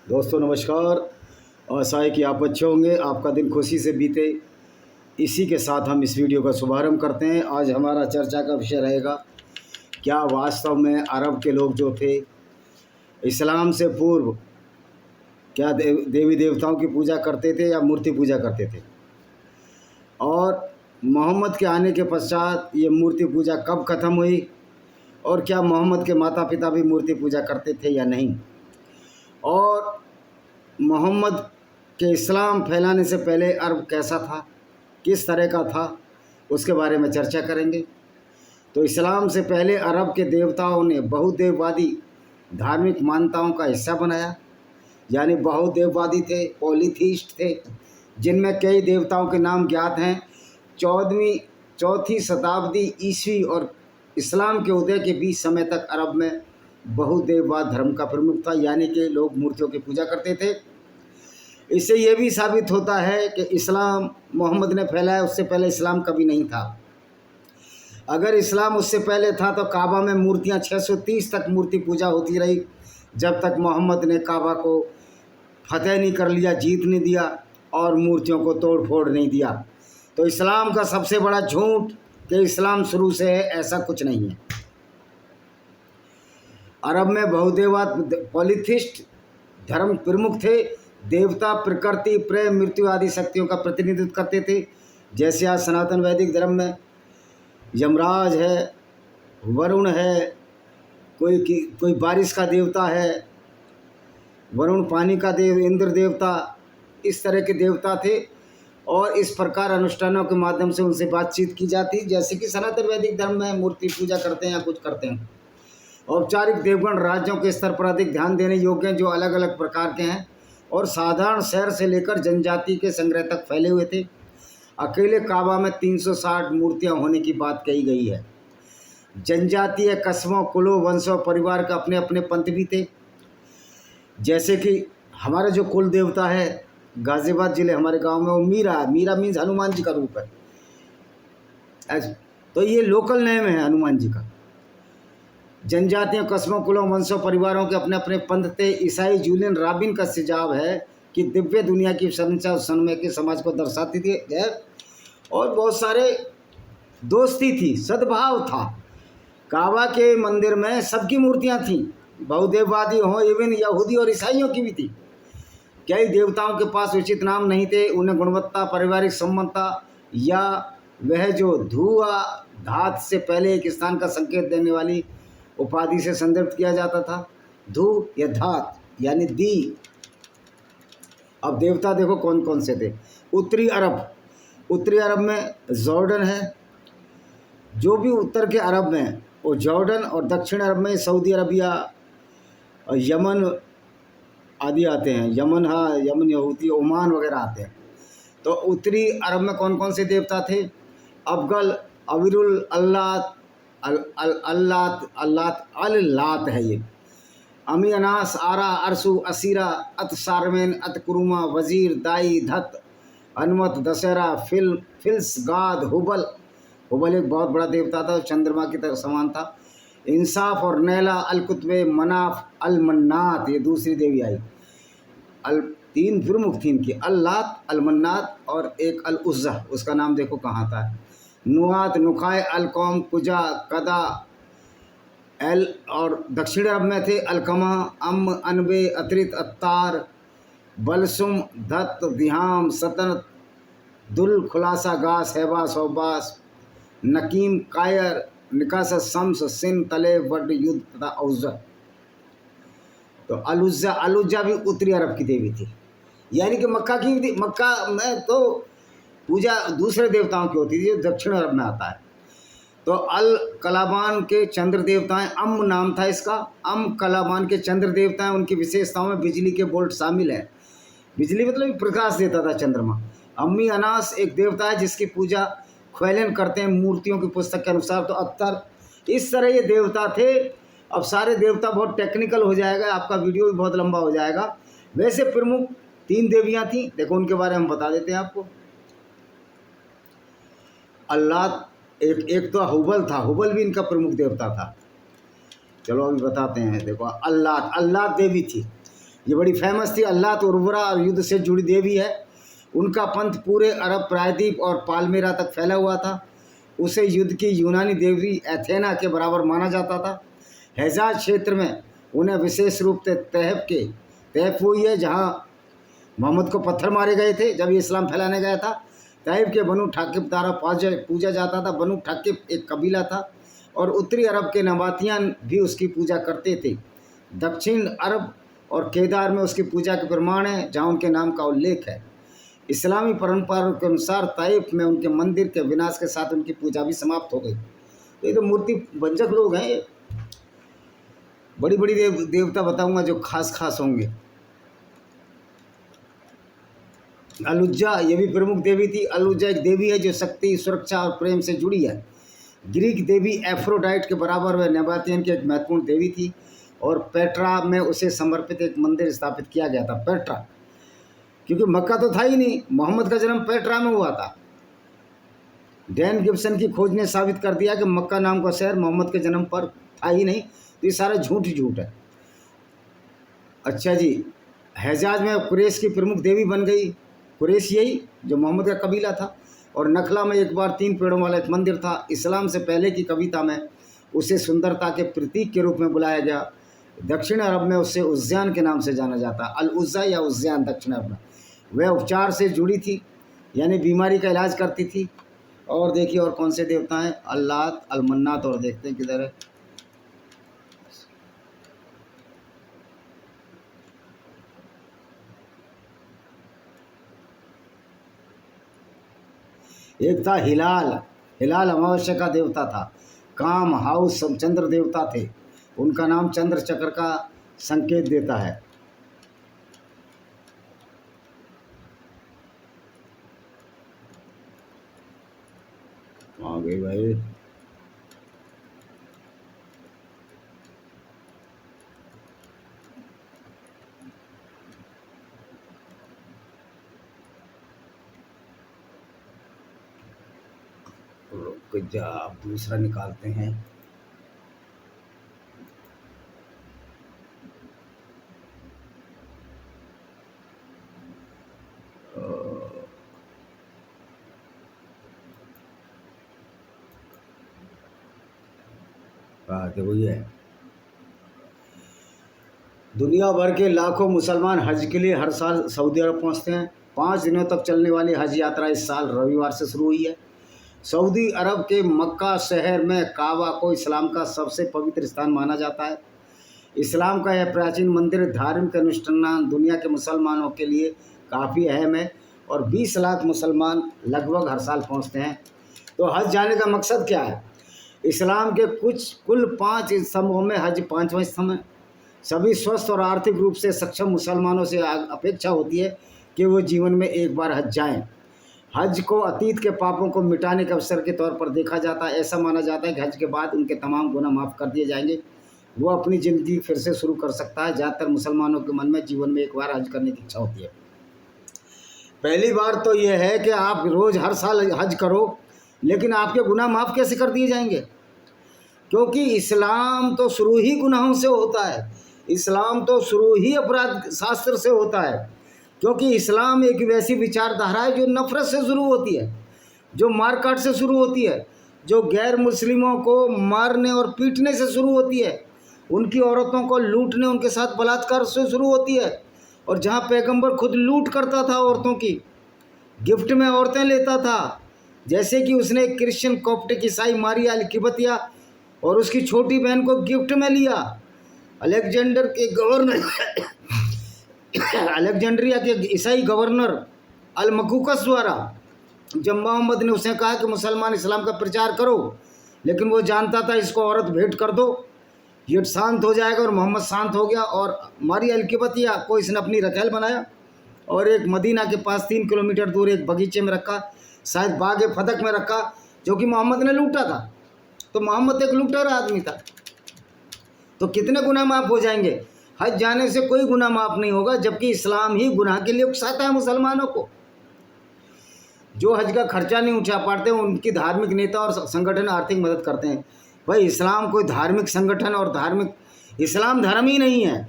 दोस्तों नमस्कार। आशा है कि आप अच्छे होंगे, आपका दिन खुशी से बीते। इसी के साथ हम इस वीडियो का शुभारंभ करते हैं। आज हमारा चर्चा का विषय रहेगा, क्या वास्तव में अरब के लोग जो थे इस्लाम से पूर्व क्या देवी देवताओं की पूजा करते थे या मूर्ति पूजा करते थे, और मोहम्मद के आने के पश्चात ये मूर्ति पूजा कब ख़त्म हुई, और क्या मोहम्मद के माता पिता भी मूर्ति पूजा करते थे या नहीं, और मोहम्मद के इस्लाम फैलाने से पहले अरब कैसा था, किस तरह का था, उसके बारे में चर्चा करेंगे। तो इस्लाम से पहले अरब के देवताओं ने बहुदेववादी धार्मिक मान्यताओं का हिस्सा बनाया, यानी बहुदेववादी थे, पॉलीथीस्ट थे, जिनमें कई देवताओं के नाम ज्ञात हैं। 4वीं शताब्दी ईस्वी और इस्लाम के उदय के बीच समय तक अरब में बहुदेववाद धर्म का प्रमुख था, यानी कि लोग मूर्तियों की पूजा करते थे। इससे ये भी साबित होता है कि इस्लाम मोहम्मद ने फैलाया, उससे पहले इस्लाम कभी नहीं था। अगर इस्लाम उससे पहले था तो काबा में मूर्तियां 630 तक मूर्ति पूजा होती रही, जब तक मोहम्मद ने काबा को फतेह नहीं कर लिया, जीत नहीं दिया और मूर्तियों को तोड़ फोड़ नहीं दिया। तो इस्लाम का सबसे बड़ा झूठ कि इस्लाम शुरू से है, ऐसा कुछ नहीं है। अरब में बहुदेववाद पॉलीथिस्ट धर्म प्रमुख थे। देवता प्रकृति, प्रेम, मृत्यु आदि शक्तियों का प्रतिनिधित्व करते थे। जैसे आज सनातन वैदिक धर्म में यमराज है, वरुण है, कोई बारिश का देवता है, वरुण पानी का देव, इंद्र देवता, इस तरह के देवता थे। और इस प्रकार अनुष्ठानों के माध्यम से उनसे बातचीत की जाती, जैसे कि सनातन वैदिक धर्म में मूर्ति पूजा करते हैं या कुछ करते हैं। औपचारिक देवगण राज्यों के स्तर पर अधिक ध्यान देने योग्य हैं, जो अलग अलग प्रकार के हैं और साधारण शहर से लेकर जनजाति के संग्रह तक फैले हुए थे। अकेले काबा में 360 मूर्तियां होने की बात कही गई है। जनजातीय कस्बों, कुलों, वंशों, परिवार के अपने अपने पंथ भी थे। जैसे कि हमारा जो कुल देवता है गाज़ियाबाद जिले हमारे गांव में, वो मीरा मीन्स हनुमान जी का रूप है। तो ये लोकल नेम है हनुमान जी का। जनजातियों, कस्बों, कुलों, वंशों, परिवारों के अपने अपने पंथ थे। ईसाई जूलियन रॉबिन का सुझाव है कि दिव्य दुनिया की संरचना समय के समाज को दर्शाती थी है, और बहुत सारे दोस्ती थी, सद्भाव था। काबा के मंदिर में सबकी मूर्तियां थीं, बहुदेववादी हों, इवन यहूदी और ईसाइयों की भी थी। कई देवताओं के पास उचित नाम नहीं थे, उन्हें गुणवत्ता, पारिवारिक सम्मता या वह जो धुआ धात से पहले एक स्थान का संकेत देने वाली उपाधि से संदर्भित किया जाता था। धू या धात यानी दी। अब देवता देखो कौन कौन से थे। उत्तरी अरब में जॉर्डन है। जो भी उत्तर के अरब में वो जॉर्डन, और दक्षिण अरब में सऊदी अरबिया और यमन आदि आते हैं। यमन यहूदी, ओमान वगैरह आते हैं। तो उत्तरी अरब में कौन कौन से देवता थे? अफगल, अविरुल, अल्लात है ये। अमी, अनास, आरा, अरसू, असीरा, अत सारमेन, अत कुरुमा, वजीर, दाई, धत, हनुमत, दशहरा, फिल्स, गाद, हुबल एक बहुत बड़ा देवता था, चंद्रमा की तरह समान था। इंसाफ और नैला, अलकुतबे, मनाफ, अलमन्नात, ये दूसरी देवी आई। तीन प्रमुख थी इनकी, अल्लात, अलमन्नात और एक अल उज़्ज़ा, उसका नाम देखो कहाँ था। नुआत, नुखाय, अलकौम, कुजा, कदा, एल, और दक्षिण अरब में थे अलकमा, अनबे, अतरित, अत्तार, बलसुम, धत, दिहाम, सतनत, दुल, खुलासा, गास, हैबा, सौबास, नकीम, कायर, निकास, शम्स, सिन, तले, वड, युद्ध तथा औज़ा। तो अलुज्जा भी उत्तरी अरब की देवी थी, यानी कि मक्का में तो पूजा दूसरे देवताओं की होती थी, जो दक्षिण अरब में आता है। तो अल कलाबान के चंद्र देवता हैं, अम नाम था इसका। अम कलाबान के चंद्र देवता हैं, उनकी विशेषताओं में बिजली के बोल्ट शामिल हैं। बिजली मतलब प्रकाश देता था चंद्रमा। अम्मी अनास एक देवता है जिसकी पूजा ख्वेलन करते हैं मूर्तियों की पुस्तक के अनुसार। तो अख्तर, इस तरह ये देवता थे। अब सारे देवता बहुत टेक्निकल हो जाएगा, आपका वीडियो भी बहुत लंबा हो जाएगा। वैसे प्रमुख 3 देवियाँ थीं, देखो उनके बारे में बता देते हैं आपको। अल्लाह, एक तो हुबल था, हुबल भी इनका प्रमुख देवता था। चलो अभी बताते हैं। देखो अल्लाह देवी थी। ये बड़ी फेमस थी। अल्लाह तो उर्वरा और युद्ध से जुड़ी देवी है। उनका पंथ पूरे अरब प्रायद्वीप और पालमिरा तक फैला हुआ था। उसे युद्ध की यूनानी देवी एथेना के बराबर माना जाता था। हिजाज क्षेत्र में उन्हें विशेष रूप से तहफ हुई है, जहाँ मोहम्मद को पत्थर मारे गए थे जब ये इस्लाम फैलाने गया था। तैब के बनु ठाकिब द्वारा पूजा जाता था। बनु ठाकिब एक कबीला था और उत्तरी अरब के नबातियान भी उसकी पूजा करते थे। दक्षिण अरब और केदार में उसकी पूजा के प्रमाण है, जहाँ उनके नाम का उल्लेख है। इस्लामी परंपरा के अनुसार ताइफ में उनके मंदिर के विनाश के साथ उनकी पूजा भी समाप्त हो गई। तो ये तो मूर्ति भंजक लोग हैं। बड़ी बड़ी देवता बताऊंगा जो खास होंगे। अलुज्जा ये भी प्रमुख देवी थी। अलुज्जा एक देवी है जो शक्ति, सुरक्षा और प्रेम से जुड़ी है। ग्रीक देवी एफ्रोडाइट के बराबर वह नबातियन की एक महत्वपूर्ण देवी थी और पेट्रा में उसे समर्पित एक मंदिर स्थापित किया गया था। पेट्रा, क्योंकि मक्का तो था ही नहीं, मोहम्मद का जन्म पेट्रा में हुआ था। डैन गिब्सन की खोज ने साबित कर दिया कि मक्का नाम का शहर मोहम्मद के जन्म पर था ही नहीं। तो ये सारा झूठ है। अच्छा जी, हिजाज में कुरैश की प्रमुख देवी बन गई। कुरैश यही जो मोहम्मद का कबीला था। और नखला में एक बार 3 पेड़ों वाला एक मंदिर था। इस्लाम से पहले की कविता में उसे सुंदरता के प्रतीक के रूप में बुलाया गया। दक्षिण अरब में उसे उज्जैन के नाम से जाना जाता। अल उज्जा या उज्जैन दक्षिण अरब में। वह उपचार से जुड़ी थी, यानी बीमारी का इलाज करती थी। और देखिए और कौन से देवता हैं, अल्लात, अलमन्नात, और देखते हैं किधर है। एक था हिलाल। हिलाल अमावस्या का देवता था। काम, हाउस चंद्र देवता थे। उनका नाम चंद्र चक्र का संकेत देता है। आ गई भाई। रुक जा, अब दूसरा निकालते हैं। बात वही है। दुनिया भर के लाखों मुसलमान हज के लिए हर साल सऊदी अरब पहुंचते हैं। 5 दिनों तक चलने वाली हज यात्रा इस साल रविवार से शुरू हुई है। सऊदी अरब के मक्का शहर में काबा को इस्लाम का सबसे पवित्र स्थान माना जाता है। इस्लाम का यह प्राचीन मंदिर धार्मिक अनुष्ठान दुनिया के मुसलमानों के लिए काफ़ी अहम है और 20 लाख मुसलमान लगभग हर साल पहुंचते हैं। तो हज जाने का मकसद क्या है? इस्लाम के कुल 5 स्तंभों में हज 5वां स्तंभ है। सभी स्वस्थ और आर्थिक रूप से सक्षम मुसलमानों से अपेक्षा होती है कि वो जीवन में एक बार हज जाएं। हज को अतीत के पापों को मिटाने के अवसर के तौर पर देखा जाता है। ऐसा माना जाता है कि हज के बाद उनके तमाम गुनाह माफ़ कर दिए जाएंगे। वो अपनी ज़िंदगी फिर से शुरू कर सकता है। ज़्यादातर मुसलमानों के मन में जीवन में एक बार हज करने की इच्छा होती है। पहली बार तो यह है कि आप रोज़ हर साल हज करो, लेकिन आपके गुनाह माफ़ कैसे कर दिए जाएंगे? क्योंकि इस्लाम तो शुरू ही गुनाहों से होता है। इस्लाम तो शुरू ही अपराध शास्त्र से होता है। क्योंकि इस्लाम एक वैसी विचारधारा है जो नफरत से शुरू होती है, जो मारकाट से शुरू होती है, जो गैर मुस्लिमों को मारने और पीटने से शुरू होती है, उनकी औरतों को लूटने, उनके साथ बलात्कार से शुरू होती है। और जहाँ पैगंबर खुद लूट करता था औरतों की, गिफ्ट में औरतें लेता था। जैसे कि उसने एक क्रिश्चियन कॉप्टिक ईसाई मारिया अल-किबतिया और उसकी छोटी बहन को गिफ्ट में लिया। अलेक्जेंडर के गवर्नर अलेक्जेंड्रिया के ईसाई गवर्नर अल-मकूकस द्वारा जब मोहम्मद ने उसे कहा कि मुसलमान इस्लाम का प्रचार करो, लेकिन वो जानता था इसको औरत भेंट कर दो, ये शांत हो जाएगा, और मोहम्मद शांत हो गया। और मारिया अल-किबतिया को इसने अपनी रखेल बनाया और एक मदीना के पास 3 किलोमीटर दूर एक बगीचे में रखा, शायद बाग फदक में रखा, जो कि मोहम्मद ने लूटा था। तो मोहम्मद एक लूटर आदमी था। तो कितने गुनाह माफ़ हो जाएंगे? हज जाने से कोई गुनाह माफ़ नहीं होगा, जबकि इस्लाम ही गुनाह के लिए उकसाता है मुसलमानों को। जो हज का खर्चा नहीं उठा पाते उनकी धार्मिक नेता और संगठन आर्थिक मदद करते हैं। भाई इस्लाम कोई धार्मिक संगठन और इस्लाम धर्म ही नहीं है।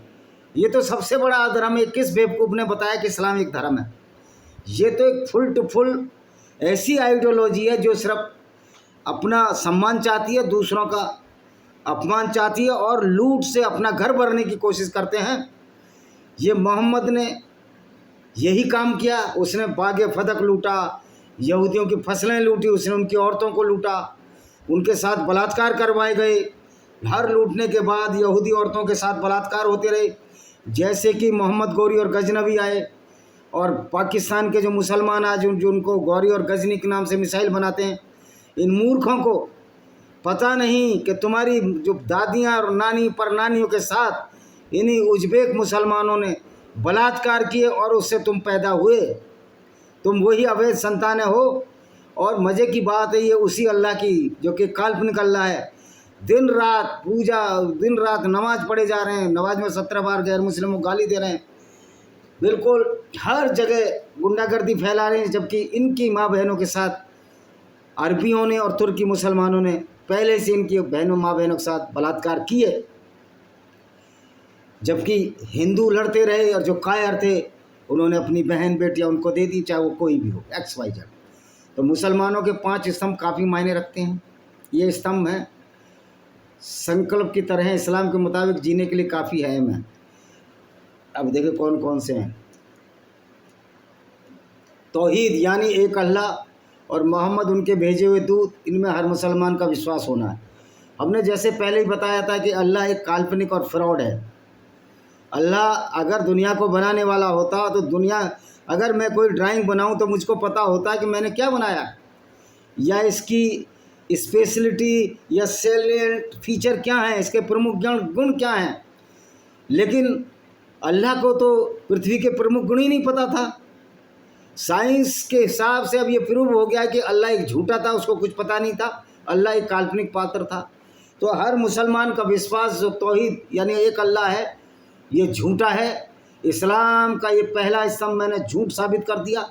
ये तो सबसे बड़ा धर्म है। किस बेवकूफ़ ने बताया कि इस्लाम एक धर्म है? ये तो एक फुल टू फुल ऐसी आइडियोलॉजी है जो सिर्फ अपना सम्मान चाहती है, दूसरों का अपमान चाहती है और लूट से अपना घर भरने की कोशिश करते हैं। ये मोहम्मद ने यही काम किया। उसने बागे फदक लूटा, यहूदियों की फसलें लूटी, उसने उनकी औरतों को लूटा, उनके साथ बलात्कार करवाए गए। हर लूटने के बाद यहूदी औरतों के साथ बलात्कार होते रहे। जैसे कि मोहम्मद गौरी और गजनवी आए और पाकिस्तान के जो मुसलमान आज जो उनको गौरी और गजनी के नाम से मिसाइल बनाते हैं, इन मूर्खों को पता नहीं कि तुम्हारी जो दादियाँ और नानी परनानियों के साथ इन्हीं उज़्बेक मुसलमानों ने बलात्कार किए और उससे तुम पैदा हुए। तुम वही अवैध संतानें हो। और मज़े की बात है, ये उसी अल्लाह की जो कि काल्पनिक अल्लाह है। दिन रात पूजा, दिन रात नमाज पढ़े जा रहे हैं, नमाज में 17 बार गैर मुस्लिमों को गाली दे रहे हैं, बिल्कुल हर जगह गुंडागर्दी फैला रहे हैं। जबकि इनकी माँ बहनों के साथ अरबियों ने और तुर्की मुसलमानों ने पहले से इनकी बहनों माँ बहनों के साथ बलात्कार किए। जबकि हिंदू लड़ते रहे और जो कायर थे उन्होंने अपनी बहन बेटियां उनको दे दी, चाहे वो कोई भी हो, XYZ। तो मुसलमानों के 5 स्तंभ काफ़ी मायने रखते हैं। ये स्तंभ हैं संकल्प की तरह, इस्लाम के मुताबिक जीने के लिए काफ़ी अहम है। अब देखिए कौन कौन से हैं। तौहीद यानी एक अल्लाह और मोहम्मद उनके भेजे हुए दूत, इनमें हर मुसलमान का विश्वास होना है। हमने जैसे पहले ही बताया था कि अल्लाह एक काल्पनिक और फ्रॉड है। अल्लाह अगर दुनिया को बनाने वाला होता तो दुनिया, अगर मैं कोई ड्राइंग बनाऊं तो मुझको पता होता कि मैंने क्या बनाया या इसकी स्पेशलिटी या सैलिएंट फीचर क्या है, इसके प्रमुख गुण क्या हैं। लेकिन अल्लाह को तो पृथ्वी के प्रमुख गुण ही नहीं पता था। साइंस के हिसाब से अब ये प्रूव हो गया कि अल्लाह एक झूठा था, उसको कुछ पता नहीं था, अल्लाह एक काल्पनिक पात्र था। तो हर मुसलमान का विश्वास जो तौहीद यानी एक अल्लाह है, ये झूठा है। इस्लाम का ये पहला स्तंभ मैंने झूठ साबित कर दिया।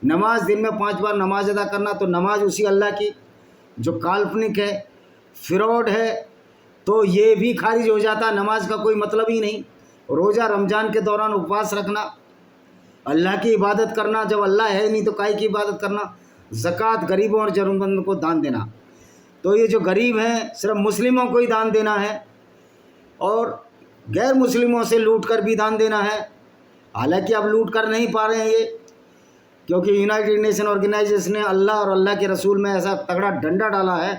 नमाज, दिन में 5 बार नमाज अदा करना, तो नमाज उसी अल्लाह की जो काल्पनिक है, फ्रॉड है, तो ये भी खारिज हो जाता। नमाज का कोई मतलब ही नहीं। रोज़ा, रमज़ान के दौरान उपवास रखना, अल्लाह की इबादत करना, जब अल्लाह है नहीं तो काहे की इबादत करना। ज़कात, गरीबों और ज़रूरतमंदों को दान देना, तो ये जो गरीब हैं सिर्फ मुस्लिमों को ही दान देना है और गैर मुस्लिमों से लूट कर भी दान देना है। हालांकि अब लूट कर नहीं पा रहे हैं ये, क्योंकि यूनाइटेड नेशन ऑर्गेनाइजेशन ने अल्लाह और अल्लाह के रसूल में ऐसा तगड़ा डंडा डाला है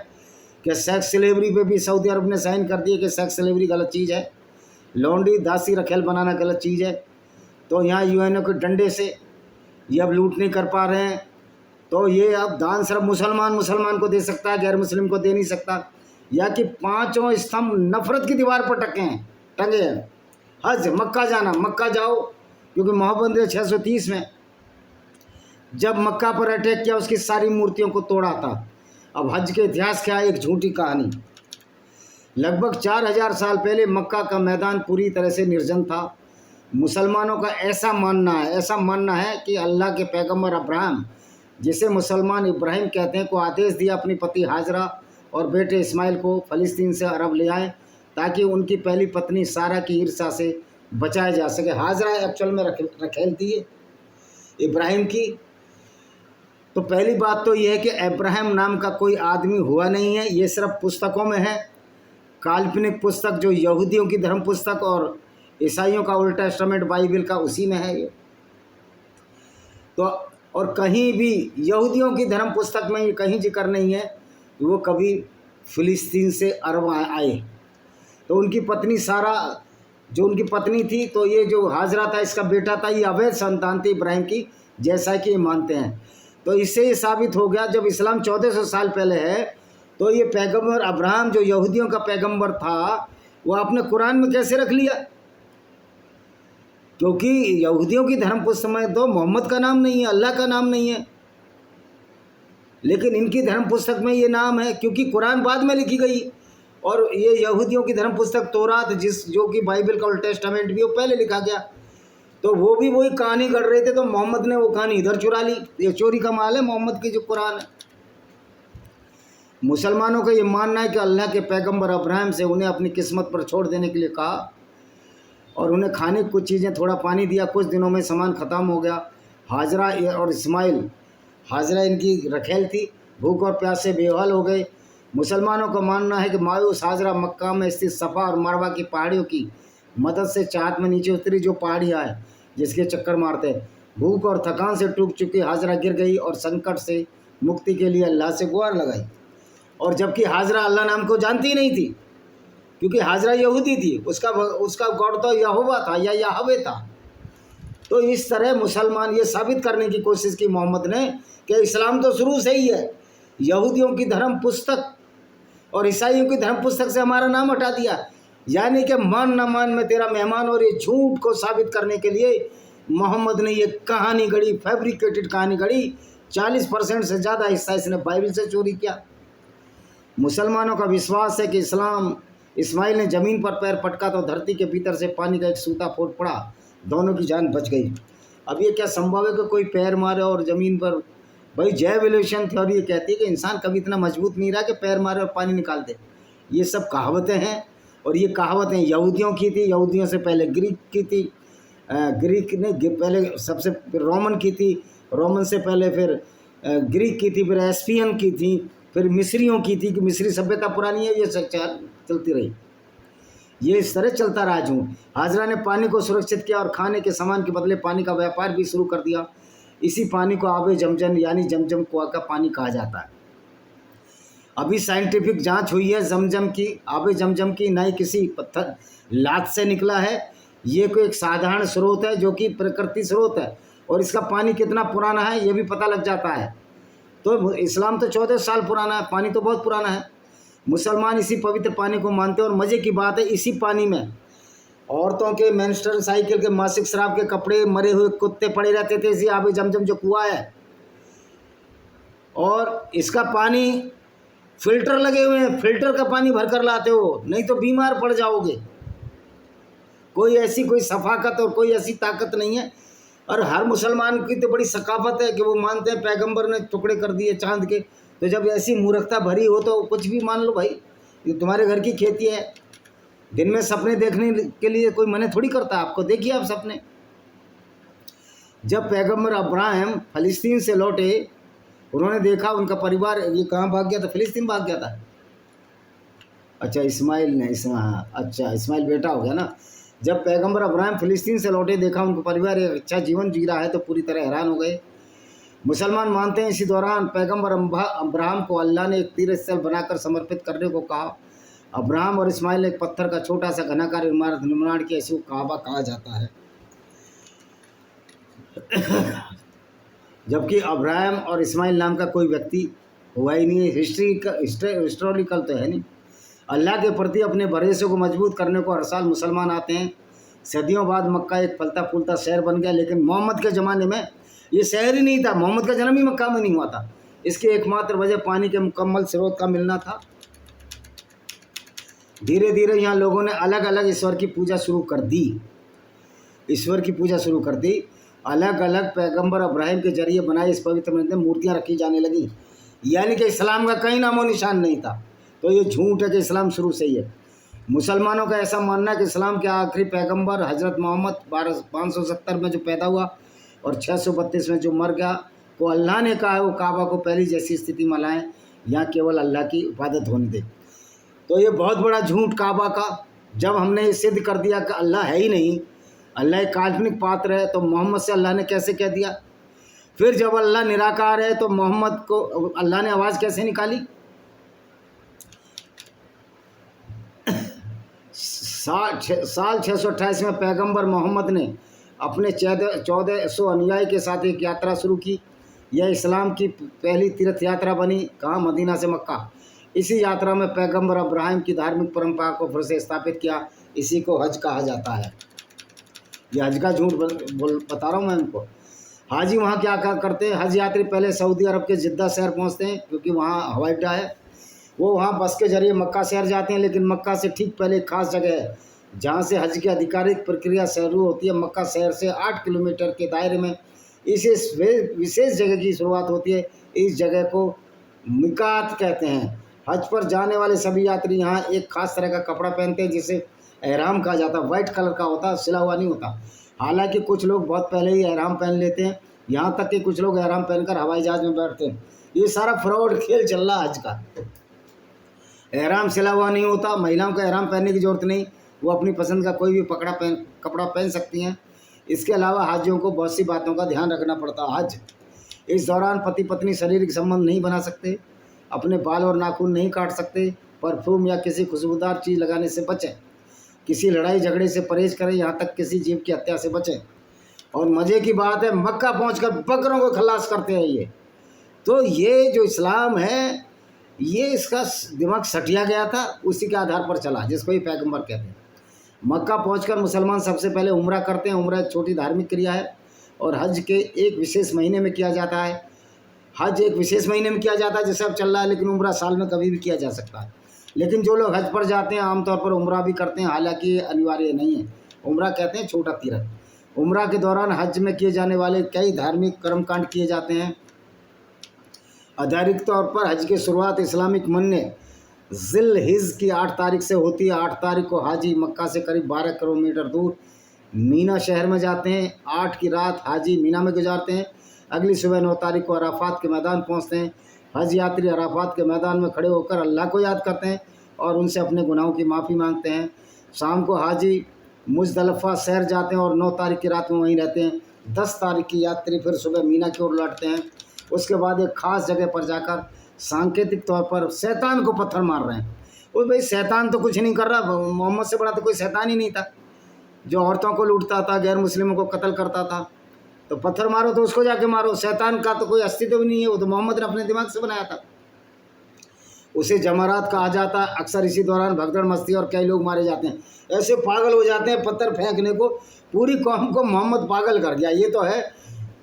कि सेक्स स्लेवरी पे भी सऊदी अरब ने साइन कर दिया कि सेक्स स्लेवरी गलत चीज़ है, लौंडी दासी रखेल बनाना गलत चीज़ है। तो यहाँ UNO के डंडे से ये अब लूट नहीं कर पा रहे हैं। तो ये अब दान सिर्फ मुसलमान को दे सकता है, गैर मुस्लिम को दे नहीं सकता। या कि 5 स्तंभ नफरत की दीवार पर टंगे हैं। हज, मक्का जाना, मक्का जाओ, क्योंकि मोहम्मद ने 630 में जब मक्का पर अटैक किया उसकी सारी मूर्तियों को तोड़ा था। अब हज के इतिहास क्या है, एक झूठी कहानी। लगभग 4000 साल पहले मक्का का मैदान पूरी तरह से निर्जन था। मुसलमानों का ऐसा मानना है कि अल्लाह के पैगंबर अब्राहम, जिसे मुसलमान इब्राहिम कहते हैं, को आदेश दिया अपनी पति हाजरा और बेटे इस्माइल को फ़लस्तीन से अरब ले आए ताकि उनकी पहली पत्नी सारा की ईर्ष्या से बचाया जा सके। हाजरा एक्चुअल में रखेल थी इब्राहिम की। तो पहली बात तो यह है कि अब्राहम नाम का कोई आदमी हुआ नहीं है, ये सिर्फ पुस्तकों में है, काल्पनिक पुस्तक जो यहूदियों की धर्म पुस्तक और ईसाइयों का ओल्ड टेस्टामेंट बाइबल का, उसी में है ये। तो और कहीं भी यहूदियों की धर्म पुस्तक में ये कहीं जिक्र नहीं है कि वो कभी फ़िलिस्तीन से अरब आए। तो उनकी पत्नी सारा जो उनकी पत्नी थी, तो ये जो हाजरा था इसका बेटा था, ये अवैध संतान थी इब्राहिम की, जैसा कि ये मानते हैं। तो इससे ये साबित हो गया जब इस्लाम 1400 साल पहले है, तो ये पैगंबर अब्राहम जो यहूदियों का पैगंबर था, वो आपने कुरान में कैसे रख लिया? क्योंकि यहूदियों की धर्म पुस्तक में तो मोहम्मद का नाम नहीं है, अल्लाह का नाम नहीं है, लेकिन इनकी धर्म पुस्तक में ये नाम है, क्योंकि कुरान बाद में लिखी गई। और ये यहूदियों की धर्म पुस्तक तौरात, जो कि बाइबल का ओल्ड टेस्टामेंट भी, वो पहले लिखा गया। तो वो भी वही कहानी गढ़ रहे थे, तो मोहम्मद ने वो कहानी इधर चुरा ली। ये चोरी का माल है मोहम्मद की जो कुरान है। मुसलमानों का ये मानना है कि अल्लाह के पैगंबर अब्राहम से उन्हें अपनी किस्मत पर छोड़ देने के लिए कहा और उन्हें खाने की कुछ चीज़ें, थोड़ा पानी दिया। कुछ दिनों में सामान ख़त्म हो गया। हाजरा और इस्माइल, हाजरा इनकी रखेल थी, भूख और प्यास से बेहाल हो गए। मुसलमानों का मानना है कि मायूस हाजरा मक्का में स्थित सफ़ा और मरवा की पहाड़ियों की मदद से चाहत में नीचे उतरी, जो पहाड़ियाँ हैं जिसके चक्कर मारते हैं। भूख और थकान से टूट चुकी हाजरा गिर गई और संकट से मुक्ति के लिए अल्लाह से गुहार लगाई। और जबकि हाजरा अल्लाह नाम को जानती ही नहीं थी, क्योंकि हाजरा यहूदी थी, उसका गॉड तो यहोवा था या याहवे था। तो इस तरह मुसलमान ये साबित करने की कोशिश की मोहम्मद ने कि इस्लाम तो शुरू से ही है, यहूदियों की धर्म पुस्तक और ईसाइयों की धर्म पुस्तक से हमारा नाम हटा दिया, यानी कि मान न मान में तेरा मेहमान। और ये झूठ को साबित करने के लिए मोहम्मद ने ये कहानी गढ़ी, फैब्रिकेटेड कहानी गढ़ी। 40% से ज़्यादा हिस्सा इसने बाइबल से चोरी किया। मुसलमानों का विश्वास है कि इस्माइल ने ज़मीन पर पैर पटका तो धरती के भीतर से पानी का एक सूता फूट पड़ा, दोनों की जान बच गई। अब ये क्या संभव है कि कोई पैर मारे और ज़मीन पर? भाई जय एवोल्यूशन थ्योरी ये कहती है कि इंसान कभी इतना मजबूत नहीं रहा कि पैर मारे और पानी निकाल दे। ये सब कहावतें हैं, और ये कहावतें यहूदियों की थी, यहूदियों से पहले ग्रीक की थी, ग्रीक ने पहले सबसे रोमन की थी, रोमन से पहले फिर ग्रीक की थी, फिर एस्पियन की थी, फिर मिस्रियों की थी कि मिस्री सभ्यता पुरानी है। ये चलती रही, ये इस तरह चलता रहा। झूठ। हाजरा ने पानी को सुरक्षित किया और खाने के सामान के बदले पानी का व्यापार भी शुरू कर दिया। इसी पानी को आबे जमजम यानी जमजम कुआं का पानी कहा जाता है। अभी साइंटिफिक जांच हुई है जमजम की, आबे जमजम की, ना ही किसी पत्थर लात से निकला है। ये कोई एक साधारण स्रोत है जो कि प्रकृति स्रोत है, और इसका पानी कितना पुराना है ये भी पता लग जाता है। तो इस्लाम तो 14 साल पुराना है, पानी तो बहुत पुराना है। मुसलमान इसी पवित्र पानी को मानते हैं। और मज़े की बात है, इसी पानी में औरतों के मेंस्ट्रुअल साइकिल के, मासिक स्राव के कपड़े, मरे हुए कुत्ते पड़े रहते थे इसी आबे जमजम जो कुआं है। और इसका पानी फिल्टर लगे हुए हैं, फिल्टर का पानी भर कर लाते हो, नहीं तो बीमार पड़ जाओगे। कोई सफाकत और कोई ऐसी ताकत नहीं है। और हर मुसलमान की तो बड़ी सकाफत है कि वो मानते हैं पैगंबर ने टुकड़े कर दिए चांद के। तो जब ऐसी मूर्खता भरी हो तो कुछ भी मान लो भाई, ये तुम्हारे घर की खेती है। दिन में सपने देखने के लिए कोई मना थोड़ी करता है आपको। देखिए आप सपने, जब पैगंबर अब्राहम फ़लस्तीन से लौटे, उन्होंने देखा उनका परिवार ये कहाँ भाग गया था, फ़लस्तीन भाग गया था। अच्छा इस्माइल ने, अच्छा इस्माइल बेटा हो गया ना। जब पैगंबर अब्राहम फ़लस्तीन से लौटे, देखा उनका परिवार एक अच्छा जीवन जी रहा है, तो पूरी तरह हैरान हो गए। मुसलमान मानते हैं इसी दौरान पैगंबर अब्राहम को अल्लाह ने एक तीर्थ स्थल बनाकर समर्पित करने को कहा। अब्राहम और इस्माइल ने एक पत्थर का छोटा सा घनाकार इमारत निर्माण किया, इसी को काबा कहा जाता है। जबकि अब्राहम और इस्माइल नाम का कोई व्यक्ति हुआ ही नहीं है, हिस्टोरिकल तो है नहीं। अल्लाह के प्रति अपने भरोसे को मजबूत करने को हर साल मुसलमान आते हैं। सदियों बाद मक्का एक फलता फूलता शहर बन गया, लेकिन मोहम्मद के ज़माने में ये शहर ही नहीं था। मोहम्मद का जन्म ही मक्का में नहीं हुआ था। इसकी एकमात्र वजह पानी के मुकम्मल स्रोत का मिलना था। धीरे धीरे यहाँ लोगों ने अलग अलग ईश्वर की पूजा शुरू कर दी। अलग अलग पैगंबर अब्राहिम के जरिए बनाई इस पवित्र मंदिर में मूर्तियाँ रखी जाने लगी, यानी कि इस्लाम का कहीं नामो निशान नहीं था। तो ये झूठ है कि इस्लाम शुरू से ही है। मुसलमानों का ऐसा मानना है कि इस्लाम के आखिरी पैगंबर हज़रत मोहम्मद 570 में जो पैदा हुआ और 632 में जो मर गया, को अल्लाह ने कहा है वो काबा को पहली जैसी स्थिति में लाएँ, यहाँ केवल अल्लाह की इबादत होने दे। तो ये बहुत बड़ा झूठ काबा का। जब हमने ये सिद्ध कर दिया कि अल्लाह है ही नहीं, अल्लाह एक काल्पनिक पात्र है, तो मोहम्मद से अल्लाह ने कैसे कह दिया? फिर जब अल्लाह निराकार है तो मोहम्मद को अल्लाह ने आवाज़ कैसे निकाली? साल 628 में पैगंबर मोहम्मद ने अपने 1400 अनुयायी के साथ एक यात्रा शुरू की। यह इस्लाम की पहली तीर्थ यात्रा बनी। कहाँ? मदीना से मक्का। इसी यात्रा में पैगंबर अब्राहिम की धार्मिक परंपरा को फिर से स्थापित किया। इसी को हज कहा जाता है। ये हज का झूठ बता रहा हूँ मैं उनको। हाजी वहाँ क्या करते हैं? हज यात्री पहले सऊदी अरब के जिद्दा शहर पहुँचते हैं, क्योंकि वहाँ हवाई अड्डा है। वो वहाँ बस के जरिए मक्का शहर जाते हैं, लेकिन मक्का से ठीक पहले एक खास जगह है जहाँ से हज की आधिकारिक प्रक्रिया शुरू होती है। मक्का शहर से 8 किलोमीटर के दायरे में इस विशेष जगह की शुरुआत होती है। इस जगह को मिकात कहते हैं। हज पर जाने वाले सभी यात्री यहाँ एक खास तरह का कपड़ा पहनते हैं, जिसे एहराम कहा जाता है, वाइट कलर का होता है, सिला हुआ नहीं होता। हालांकि कुछ लोग बहुत पहले ही एहराम पहन लेते हैं, यहाँ तक कि कुछ लोग एहराम पहनकर हवाई जहाज में बैठते हैं। ये सारा फ्रॉड खेल चल रहा है हज का। एहराम सिला हुआ नहीं होता, महिलाओं को एहराम पहनने की ज़रूरत नहीं, वो अपनी पसंद का कोई भी कपड़ा पहन सकती हैं। इसके अलावा हाजियों को बहुत सी बातों का ध्यान रखना पड़ता है। हज इस दौरान पति पत्नी शारीरिक संबंध नहीं बना सकते, अपने बाल और नाखून नहीं काट सकते, परफ्यूम या किसी खुशबूदार चीज़ लगाने से बचें, किसी लड़ाई झगड़े से परहेज करें, यहाँ तक किसी जीव की हत्या से बचें। और मज़े की बात है, मक्का पहुंचकर बकरों को खलास करते हैं ये। तो ये जो इस्लाम है, ये इसका दिमाग सटिया गया था, उसी के आधार पर चला, जिसको ये पैगंबर कहते हैं। मक्का पहुंचकर मुसलमान सबसे पहले उम्रा करते हैं। उम्रा एक छोटी धार्मिक क्रिया है और हज के एक विशेष महीने में किया जाता है। हज एक विशेष महीने में किया जाता है जैसे अब चल रहा है, लेकिन उम्रा साल में कभी भी किया जा सकता है। लेकिन जो लोग हज पर जाते हैं आमतौर पर उम्रा भी करते हैं, हालांकि ये अनिवार्य नहीं है। उम्रा कहते हैं छोटा तीर्थ। उम्रा के दौरान हज में किए जाने वाले कई धार्मिक कर्मकांड किए जाते हैं। आधिकारिक तौर पर हज की शुरुआत इस्लामिक महीने जिल हिज की 8 तारीख से होती है। 8 तारीख को हाजी मक्का से करीब 12 किलोमीटर दूर मीना शहर में जाते हैं। 8 की रात हाजी मीना में गुजारते हैं। अगली सुबह 9 तारीख को अराफात के मैदान पहुंचते हैं। हज यात्री अराफात के मैदान में खड़े होकर अल्लाह को याद करते हैं और उनसे अपने गुनाहों की माफ़ी मांगते हैं। शाम को हाजी मुजदलफा शहर जाते हैं और 9 तारीख की रात में वहीं रहते हैं। 10 तारीख की यात्री फिर सुबह मीना की ओर लौटते हैं। उसके बाद एक ख़ास जगह पर जाकर सांकेतिक तौर पर शैतान को पत्थर मार रहे हैं। वो भाई शैतान तो कुछ नहीं कर रहा, मोहम्मद से बड़ा तो कोई शैतान ही नहीं था, जो औरतों को लूटता था, गैर मुस्लिमों को कत्ल करता था। तो पत्थर मारो तो उसको जाके मारो, शैतान का तो कोई अस्तित्व भी नहीं है, वो तो मोहम्मद ने अपने दिमाग से बनाया था। उसे जमरात कहा जाता है। अक्सर इसी दौरान भगदड़ मस्ती और कई लोग मारे जाते हैं। ऐसे पागल हो जाते हैं पत्थर फेंकने को, पूरी कौम को मोहम्मद पागल कर दिया। ये तो है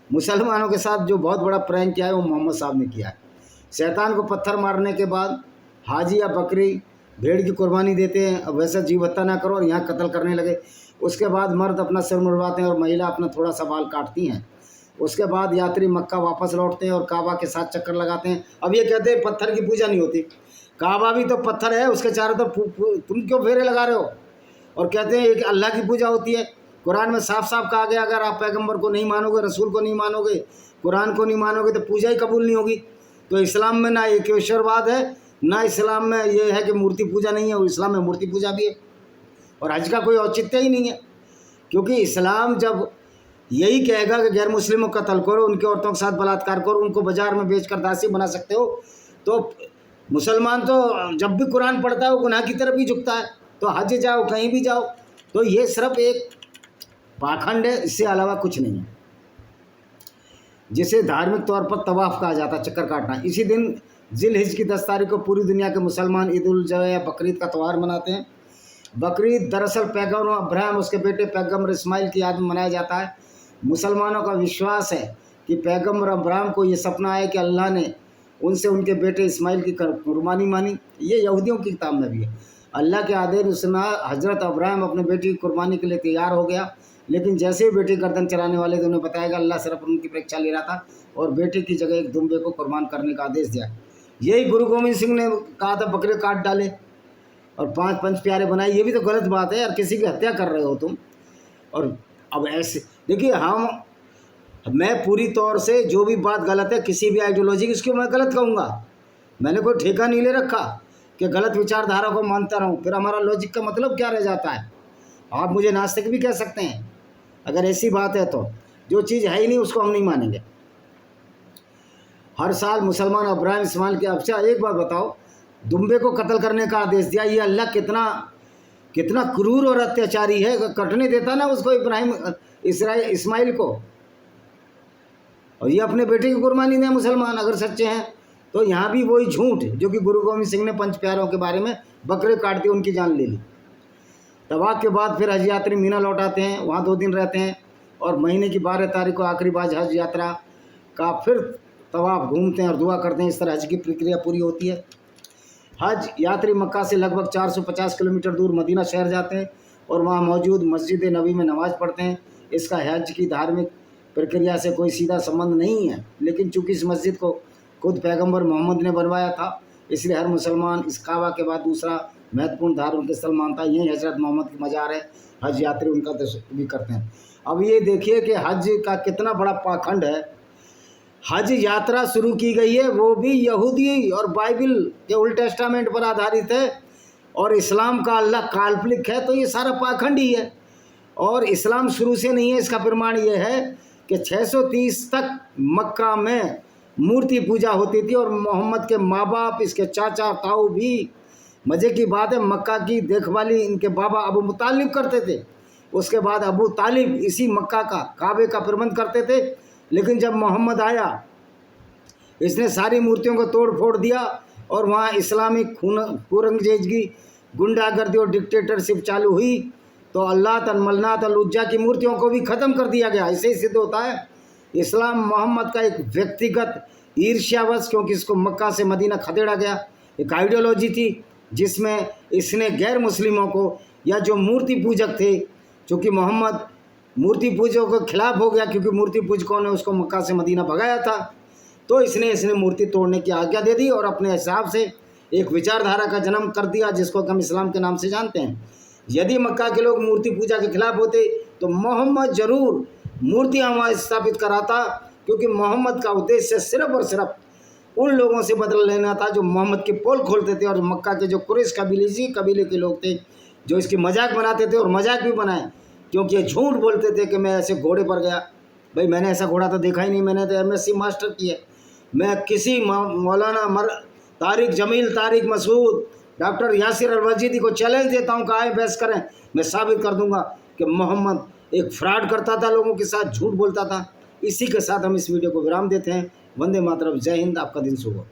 मुसलमानों के साथ जो बहुत बड़ा प्रैंक किया है वो मोहम्मद साहब ने किया है। शैतान को पत्थर मारने के बाद हाजी या बकरी भेड़ की कुर्बानी देते हैं। अब वैसा जीव हत्या ना करो और यहाँ कत्ल करने लगे। उसके बाद मर्द अपना सिर मुड़वाते हैं और महिला अपना थोड़ा सा बाल काटती हैं। उसके बाद यात्री मक्का वापस लौटते हैं और काबा के साथ चक्कर लगाते हैं। अब ये कहते हैं पत्थर की पूजा नहीं होती, काबा भी तो पत्थर है, उसके चारों तरफ तुम क्यों फेरे लगा रहे हो? और कहते हैं कि अल्लाह की पूजा होती है। कुरान में साफ साफ कहा गया, अगर आप पैगंबर को नहीं मानोगे, रसूल को नहीं मानोगे, कुरान को नहीं मानोगे तो पूजा ही कबूल नहीं होगी। तो इस्लाम में ना एकेश्वरवाद है, ना इस्लाम में ये है कि मूर्ति पूजा नहीं है, और इस्लाम में मूर्ति पूजा भी है। और हज का कोई औचित्य ही नहीं है, क्योंकि इस्लाम जब यही कहेगा कि गैर मुस्लिमों का कत्ल करो, उनके औरतों के साथ बलात्कार करो, उनको बाजार में बेचकर दासी बना सकते हो, तो मुसलमान तो जब भी कुरान पढ़ता है वो गुनाह की तरफ ही झुकता है। तो हज जाओ, कहीं भी जाओ, तो ये सिर्फ एक पाखंड है, इससे अलावा कुछ नहीं है, जिसे धार्मिक तौर पर तवाफ़ कहा जाता है, चक्कर काटना। इसी दिन जिल हिज की 10 तारीख को पूरी दुनिया के मुसलमान ईद उल जुहा या बकरीद का त्यौहार मनाते हैं। बकरीद दरअसल पैगम्बर अब्राहम उसके बेटे पैगम्बर इस्माइल की याद में मनाया जाता है। मुसलमानों का विश्वास है कि पैगम्बर अब्राहम को ये सपना आया कि अल्लाह ने उनसे उनके बेटे इस्माइल की कुर्बानी मानी। ये यहूदियों की किताब में भी है। अल्लाह के आदेश सुना हज़रत अब्राहम अपने बेटी की कुर्बानी के लिए तैयार हो गया, लेकिन जैसे ही बेटी गर्दन चलाने वाले थे उन्हें बताया गया अल्लाह सिर्फ उनकी परीक्षा ले रहा था और बेटी की जगह एक दुम्बे को कुर्बान करने का आदेश दिया। यही गुरु गोविंद सिंह ने कहा था बकरे काट डाले और 5 पंच प्यारे बनाए। ये भी तो गलत बात है यार, किसी की हत्या कर रहे हो तुम। और अब ऐसे देखिए, मैं पूरी तौर से जो भी बात गलत है किसी भी आइडियोलॉजी की, उसको मैं गलत कहूँगा। मैंने कोई ठेका नहीं ले रखा कि गलत विचारधारा को मानता रहूँ, फिर हमारा लॉजिक का मतलब क्या रह जाता है? आप मुझे नास्तिक भी कह सकते हैं अगर ऐसी बात है, तो जो चीज़ है ही नहीं उसको हम नहीं मानेंगे। हर साल मुसलमान अब्राहम इस्माइल के अच्छा एक बात बताओ, दुम्बे को कत्ल करने का आदेश दिया। ये अल्लाह कितना क्रूर और अत्याचारी है, कटने देता ना उसको इस्माइल को, और ये अपने बेटे की कुर्बानी दें मुसलमान अगर सच्चे हैं। तो यहाँ भी वही झूठ जो कि गुरु गोविंद सिंह ने पंच प्यारों के बारे में बकरे काट दिए, उनकी जान ले ली। तवाफ़ के बाद फिर हज यात्री मीना लौट आते हैं, वहाँ 2 दिन रहते हैं और महीने की 12 तारीख को आखिरी बार हज यात्रा का फिर तवाफ़ घूमते हैं और दुआ करते हैं। इस तरह हज की प्रक्रिया पूरी होती है। हज यात्री मक्का से लगभग 450 किलोमीटर दूर मदीना शहर जाते हैं और वहाँ मौजूद मस्जिद नबी में नमाज़ पढ़ते हैं। इसका हज की धार्मिक प्रक्रिया से कोई सीधा संबंध नहीं है, लेकिन चूँकि इस मस्जिद को खुद पैगंबर मोहम्मद ने बनवाया था, इसलिए हर मुसलमान इस काबा के बाद दूसरा महत्वपूर्ण धार्मिक स्थल मानता है। यही हजरत मोहम्मद की मज़ार है, हज यात्री उनका भी करते हैं। अब ये देखिए कि हज का कितना बड़ा पाखंड है। हज यात्रा शुरू की गई है वो भी यहूदी और बाइबल के ओल्ड टेस्टामेंट पर आधारित है, और इस्लाम का अल्लाह काल्पनिक है, तो ये सारा पाखंड ही है। और इस्लाम शुरू से नहीं है, इसका प्रमाण ये है कि 630 तक मक्का में मूर्ति पूजा होती थी, और मोहम्मद के माँ बाप, इसके चाचा ताऊ भी, मज़े की बात है, मक्का की देखभाली इनके बाबा अबू मुतालिब करते थे। उसके बाद अबू तालिब इसी मक्का का काबे का प्रबंध करते थे। लेकिन जब मोहम्मद आया, इसने सारी मूर्तियों को तोड़ फोड़ दिया, और वहाँ इस्लामिक खूनरेज़गी, गुंडागर्दी और डिक्टेटरशिप चालू हुई, तो अल्लाह तन्मलनात अल उज्जा की मूर्तियों को भी ख़त्म कर दिया गया। ऐसे ही सिद्ध होता है इस्लाम मोहम्मद का एक व्यक्तिगत ईर्ष्यावश, क्योंकि इसको मक्का से मदीना खदेड़ा गया, एक आइडियोलॉजी थी जिसमें इसने गैर मुस्लिमों को, या जो मूर्ति पूजक थे, चूँकि मोहम्मद मूर्ति पूजकों के खिलाफ हो गया क्योंकि मूर्ति पूजकों ने उसको मक्का से मदीना भगाया था, तो इसने मूर्ति तोड़ने की आज्ञा दे दी और अपने हिसाब से एक विचारधारा का जन्म कर दिया जिसको हम इस्लाम के नाम से जानते हैं। यदि मक्का के लोग मूर्ति पूजा के खिलाफ होते तो मोहम्मद जरूर मूर्तियाँ वहाँ स्थापित कराता, क्योंकि मोहम्मद का उद्देश्य सिर्फ और सिर्फ उन लोगों से बदला लेना था जो मोहम्मद की पोल खोलते थे, और मक्का के जो कुरैश कबीले के लोग थे जो इसकी मजाक बनाते थे, और मजाक भी बनाए क्योंकि ये झूठ बोलते थे कि मैं ऐसे घोड़े पर गया। भाई मैंने ऐसा घोड़ा तो देखा ही नहीं, मैंने तो MSc मास्टर की है। मैं किसी मौलाना तारिक जमील, तारिक मसूद, डॉक्टर यासिर अलवजीदी को चैलेंज देता हूँ कि आए बहस करें, मैं साबित कर दूंगा कि मोहम्मद एक फ्रॉड करता था, लोगों के साथ झूठ बोलता था। इसी के साथ हम इस वीडियो को विराम देते हैं। वंदे मातरम, जय हिंद, आपका दिन शुभ हो।